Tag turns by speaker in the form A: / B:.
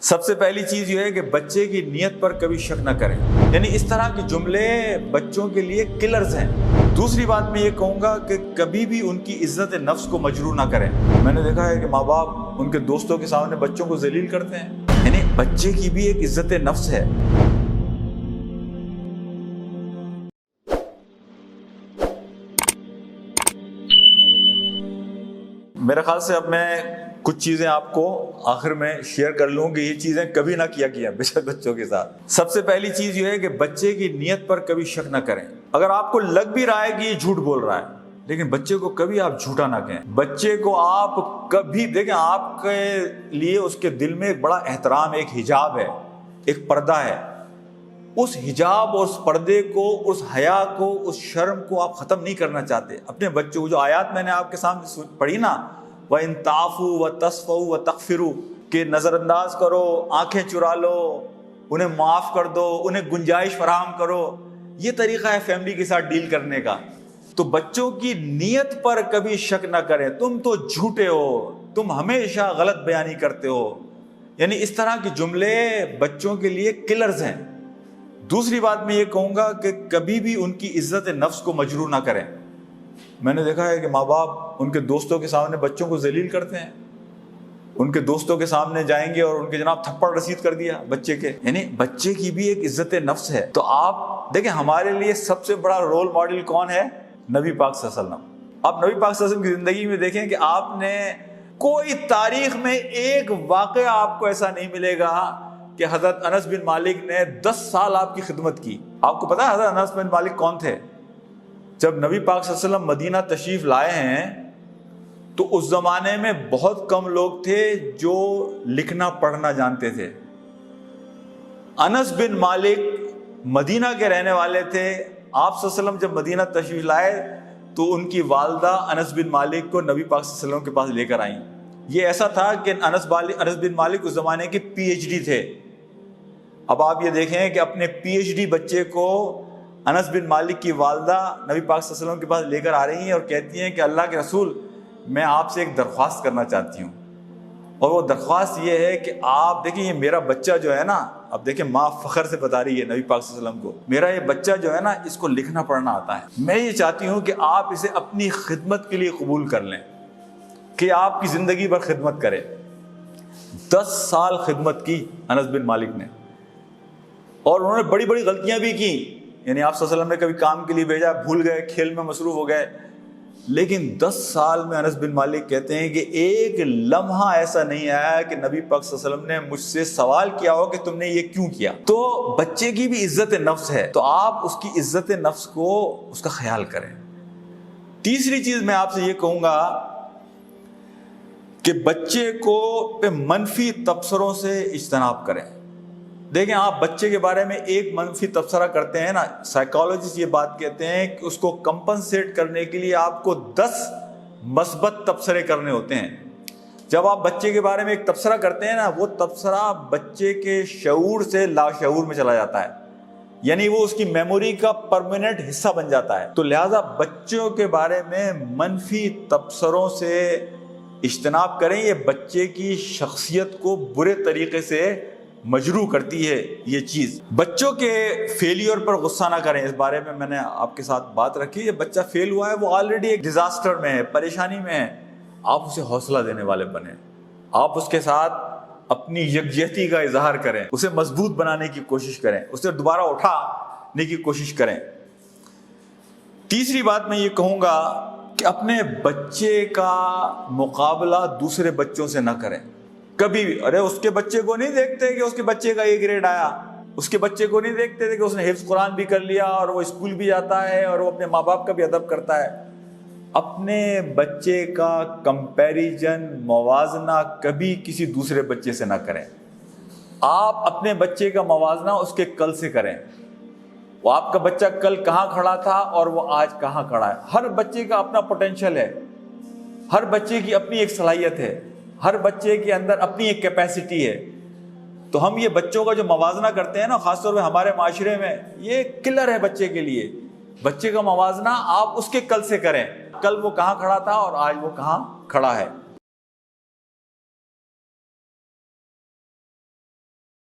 A: سب سے پہلی چیز یہ ہے کہ بچے کی نیت پر کبھی شک نہ کریں، یعنی اس طرح کے جملے بچوں کے لیے کلرز ہیں۔ دوسری بات میں یہ کہوں گا کہ کبھی بھی ان کی عزت نفس کو مجروح نہ کریں۔ میں نے دیکھا ہے کہ ماں باپ ان کے دوستوں کے سامنے بچوں کو ذلیل کرتے ہیں، یعنی بچے کی بھی ایک عزت نفس ہے۔ میرے خیال سے اب میں کچھ چیزیں آپ کو آخر میں شیئر کر لوں کہ یہ چیزیں کبھی نہ کیا بے شک بچوں کے ساتھ۔ سب سے پہلی چیز یہ ہے کہ بچے کی نیت پر کبھی شک نہ کریں۔ اگر آپ کو لگ بھی رہا ہے کہ یہ جھوٹ بول رہا ہے، لیکن بچے کو کبھی آپ جھوٹا نہ کہیں۔ بچے کو آپ کبھی دیکھیں، آپ کے لیے اس کے دل میں ایک بڑا احترام، ایک حجاب ہے، ایک پردہ ہے۔ اس حجاب اور اس پردے کو، اس حیا کو، اس شرم کو آپ ختم نہیں کرنا چاہتے۔ اپنے بچوں کو جو آیات میں نے آپ کے سامنے پڑھی نا، وَإِن تَعْفُوا وَتَصْفَحُوا وَتَغْفِرُوا، کہ نظر انداز کرو، آنکھیں چرا لو، انہیں معاف کر دو، انہیں گنجائش فراہم کرو، یہ طریقہ ہے فیملی کے ساتھ ڈیل کرنے کا۔ تو بچوں کی نیت پر کبھی شک نہ کریں۔ تم تو جھوٹے ہو، تم ہمیشہ غلط بیانی کرتے ہو، یعنی اس طرح کے جملے بچوں کے لیے کلرز ہیں۔ دوسری بات میں یہ کہوں گا کہ کبھی بھی ان کی عزت نفس کو مجروح نہ کریں۔ میں نے دیکھا ہے کہ ماں باپ ان کے دوستوں کے سامنے بچوں کو ذلیل کرتے ہیں، ان کے دوستوں کے سامنے جائیں گے اور ان کے جناب تھپڑ رسید کر دیا بچے کے، یعنی بچے کی بھی ایک عزت نفس ہے۔ تو آپ دیکھیں، ہمارے لیے سب سے بڑا رول ماڈل کون ہے؟ نبی پاک صلی اللہ علیہ وسلم۔ آپ نبی پاک صلی اللہ علیہ وسلم کی زندگی میں دیکھیں کہ آپ نے کوئی تاریخ میں ایک واقعہ آپ کو ایسا نہیں ملے گا کہ حضرت انس بن مالک نے 10 سال آپ کی خدمت کی۔ آپ کو پتا ہے حضرت انس بن مالک کون تھے؟ جب نبی پاک صلی اللہ علیہ وسلم مدینہ تشریف لائے ہیں تو اس زمانے میں بہت کم لوگ تھے جو لکھنا پڑھنا جانتے تھے۔ انس بن مالک مدینہ کے رہنے والے تھے۔ آپ صلی اللہ علیہ وسلم جب مدینہ تشریف لائے تو ان کی والدہ انس بن مالک کو نبی پاک صلی اللہ علیہ وسلم کے پاس لے کر آئیں۔ یہ ایسا تھا کہ انس بن مالک اس زمانے کے پی ایچ ڈی تھے۔ اب آپ یہ دیکھیں کہ اپنے پی ایچ ڈی بچے کو انس بن مالک کی والدہ نبی پاک صلی اللہ علیہ وسلم کے پاس لے کر آ رہی ہیں اور کہتی ہیں کہ اللہ کے رسول، میں آپ سے ایک درخواست کرنا چاہتی ہوں، اور وہ درخواست یہ ہے کہ آپ دیکھیں یہ میرا بچہ جو ہے نا، اب دیکھیں ماں فخر سے بتا رہی ہے نبی پاک صلی اللہ علیہ وسلم کو، میرا یہ بچہ جو ہے نا اس کو لکھنا پڑھنا آتا ہے، میں یہ چاہتی ہوں کہ آپ اسے اپنی خدمت کے لیے قبول کر لیں، کہ آپ کی زندگی بھر خدمت کرے۔ 10 سال خدمت کی انس بن مالک نے، اور انہوں نے بڑی بڑی غلطیاں بھی کی، یعنی آپ صلی اللہ علیہ وسلم نے کبھی کام کے لیے بھیجا، بھول گئے، کھیل میں مصروف ہو گئے، لیکن 10 سال میں انس بن مالک کہتے ہیں کہ ایک لمحہ ایسا نہیں آیا کہ نبی پاک صلی اللہ علیہ وسلم نے مجھ سے سوال کیا ہو کہ تم نے یہ کیوں کیا۔ تو بچے کی بھی عزت نفس ہے، تو آپ اس کی عزت نفس کو، اس کا خیال کریں۔ تیسری چیز میں آپ سے یہ کہوں گا کہ بچے کو پہ منفی تبصروں سے اجتناب کریں۔ دیکھیں، آپ بچے کے بارے میں ایک منفی تبصرہ کرتے ہیں نا، سائیکالوجسٹ یہ بات کہتے ہیں کہ اس کو کمپنسیٹ کرنے کے لیے آپ کو 10 مثبت تبصرے کرنے ہوتے ہیں۔ جب آپ بچے کے بارے میں ایک تبصرہ کرتے ہیں نا، وہ تبصرہ بچے کے شعور سے لاشعور میں چلا جاتا ہے، یعنی وہ اس کی میموری کا پرماننٹ حصہ بن جاتا ہے۔ تو لہٰذا بچوں کے بارے میں منفی تبصروں سے اجتناب کریں، یہ بچے کی شخصیت کو برے طریقے سے مجروح کرتی ہے یہ چیز۔ بچوں کے فیلیور پر غصہ نہ کریں، اس بارے میں نے آپ کے ساتھ بات رکھی ہے۔ بچہ فیل ہوا ہے، وہ آلریڈی ایک ڈیزاسٹر میں ہے، پریشانی میں ہے، آپ اسے حوصلہ دینے والے بنیں، آپ اس کے ساتھ اپنی یکجہتی کا اظہار کریں، اسے مضبوط بنانے کی کوشش کریں، اسے دوبارہ اٹھانے کی کوشش کریں۔ تیسری بات میں یہ کہوں گا کہ اپنے بچے کا مقابلہ دوسرے بچوں سے نہ کریں کبھی بھی۔ ارے اس کے بچے کو نہیں دیکھتے کہ اس کے بچے کا یہ گریڈ آیا، اس کے بچے کو نہیں دیکھتے تھے کہ اس نے حفظ قرآن بھی کر لیا اور وہ اسکول بھی جاتا ہے اور وہ اپنے ماں باپ کا بھی ادب کرتا ہے۔ اپنے بچے کا کمپیریزن، موازنہ کبھی کسی دوسرے بچے سے نہ کریں۔ آپ اپنے بچے کا موازنہ اس کے کل سے کریں۔ وہ آپ کا بچہ کل کہاں کھڑا تھا اور وہ آج کہاں کھڑا ہے۔ ہر بچے کا اپنا پوٹینشیل ہے، ہر بچے کی اپنی ایک صلاحیت ہے، ہر بچے کے اندر اپنی ایک کیپیسٹی ہے۔ تو ہم یہ بچوں کا جو موازنہ کرتے ہیں نا، خاص طور پہ ہمارے معاشرے میں، یہ کلر ہے بچے کے لیے۔ بچے کا موازنہ آپ اس کے کل سے کریں، کل وہ کہاں کھڑا تھا اور آج وہ کہاں کھڑا ہے۔